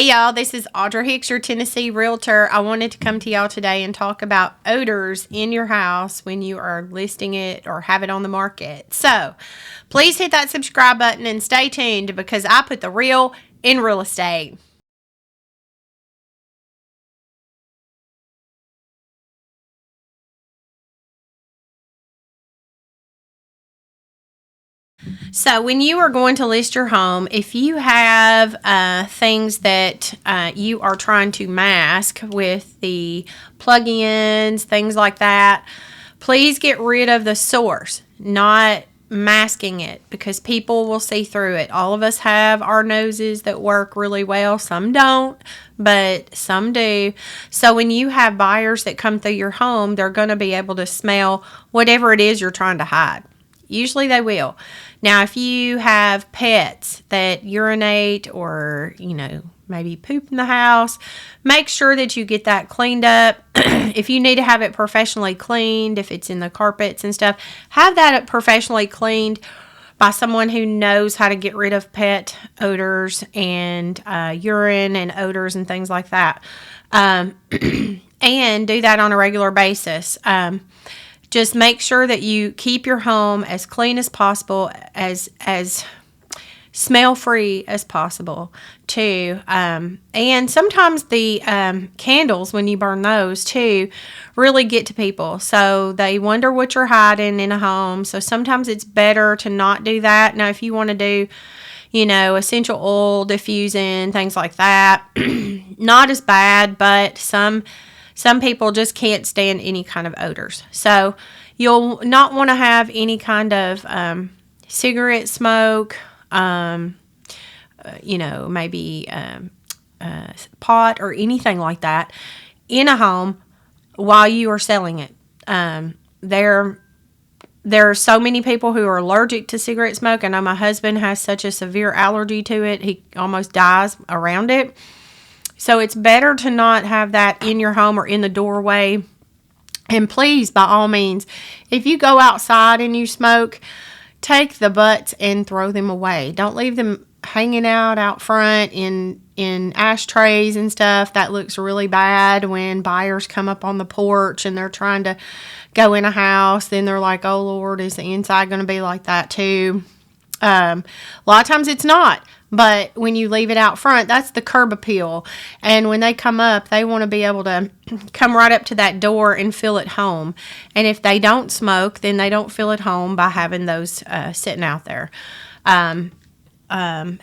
Hey y'all, this is Audra Hicks, your Tennessee Realtor. I wanted to come to y'all today and talk about odors in your house when you are listing it or have it on the market. So please hit that subscribe button and stay tuned because I put the real in real estate. So when you are going to list your home, if you have things that you are trying to mask with the plug-ins, things like that, please get rid of the source, not masking it, because people will see through it. All of us have our noses that work really well. Some don't, but some do. So when you have buyers that come through your home, they're going to be able to smell whatever it is you're trying to hide. Usually they will. Now, if you have pets that urinate or, maybe poop in the house, make sure that you get that cleaned up. If you need to have it professionally cleaned, if it's in the carpets and stuff, have that professionally cleaned by someone who knows how to get rid of pet odors and urine and odors and things like that. And do that on a regular basis. Just make sure that you keep your home as clean as possible, as smell-free as possible, too. And sometimes the candles, when you burn those, too, really get to people. So they wonder what you're hiding in a home. So sometimes it's better to not do that. Now, if you want to do, essential oil diffusing, things like that, not as bad, but some people just can't stand any kind of odors. So you'll not want to have any kind of cigarette smoke, maybe pot or anything like that in a home while you are selling it. There are so many people who are allergic to cigarette smoke. I know my husband has such a severe allergy to it, he almost dies around it. So it's better to not have that in your home or in the doorway. And please, by all means, if you go outside and you smoke, take the butts and throw them away. Don't leave them hanging out front in ashtrays and stuff. That looks really bad when buyers come up on the porch and they're trying to go in a house. Then they're like, oh, Lord, is the inside going to be like that too? A lot of times it's not. But when you leave it out front, that's the curb appeal. And when they come up, they want to be able to come right up to that door and feel at home. And if they don't smoke, then they don't feel at home by having those sitting out there.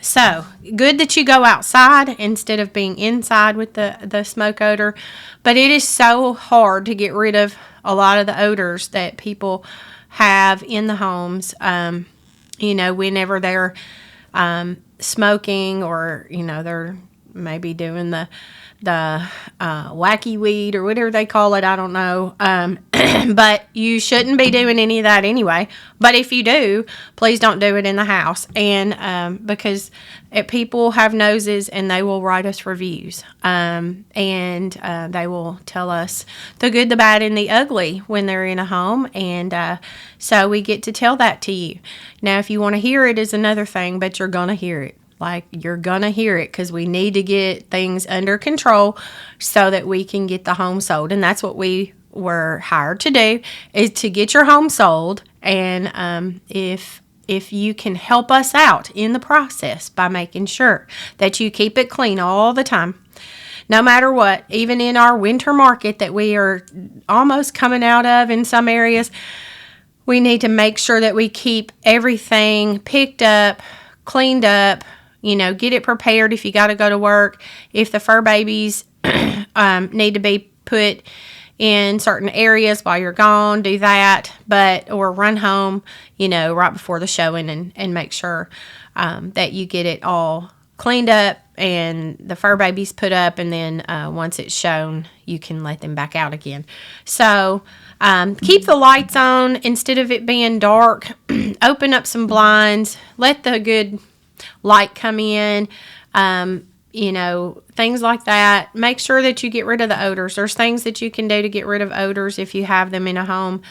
So good that you go outside instead of being inside with the smoke odor. But it is so hard to get rid of a lot of the odors that people have in the homes, whenever they're smoking or they're maybe doing the wacky weed or whatever they call it. I don't know. But you shouldn't be doing any of that anyway. But if you do, please don't do it in the house. And because people have noses and they will write us reviews. And they will tell us the good, the bad, and the ugly when they're in a home. And so we get to tell that to you. Now, if you want to hear it is another thing, but you're going to hear it. Like, you're going to hear it because we need to get things under control so that we can get the home sold. And that's what we were hired to do, is to get your home sold. And if you can help us out in the process by making sure that you keep it clean all the time, no matter what, even in our winter market that we are almost coming out of in some areas, we need to make sure that we keep everything picked up, cleaned up, get it prepared if you got to go to work. If the fur babies need to be put in certain areas while you're gone, do that. Or run home, right before the showing and make sure that you get it all cleaned up and the fur babies put up. And then once it's shown, you can let them back out again. So keep the lights on instead of it being dark. Open up some blinds. Let the good light come in, things like that. Make sure that you get rid of the odors. There's things that you can do to get rid of odors if you have them in a home.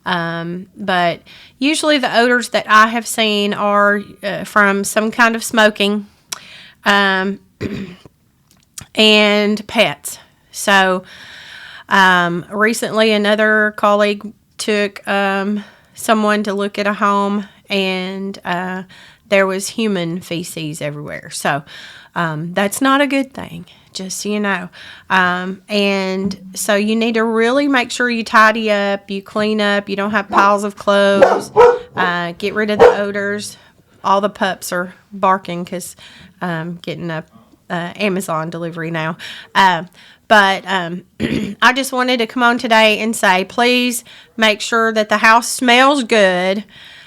But usually the odors that I have seen are from some kind of smoking. and pets. So recently another colleague took someone to look at a home, and there was human feces everywhere. So that's not a good thing, just so you know. And so you need to really make sure you tidy up, you clean up, you don't have piles of clothes, get rid of the odors. All the pups are barking because getting a Amazon delivery now. But I just wanted to come on today and say, please make sure that the house smells good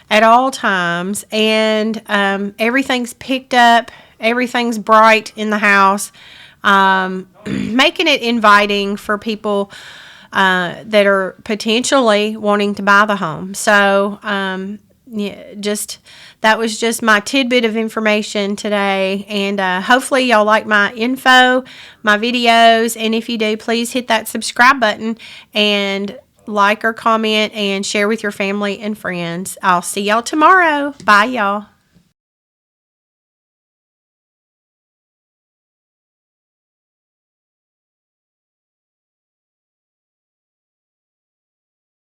at all times, and everything's picked up, everything's bright in the house, making it inviting for people that are potentially wanting to buy the home. So yeah, that was just my tidbit of information today, and hopefully y'all like my info, my videos, and if you do, please hit that subscribe button and like or comment and share with your family and friends. I'll see y'all tomorrow. Bye, y'all.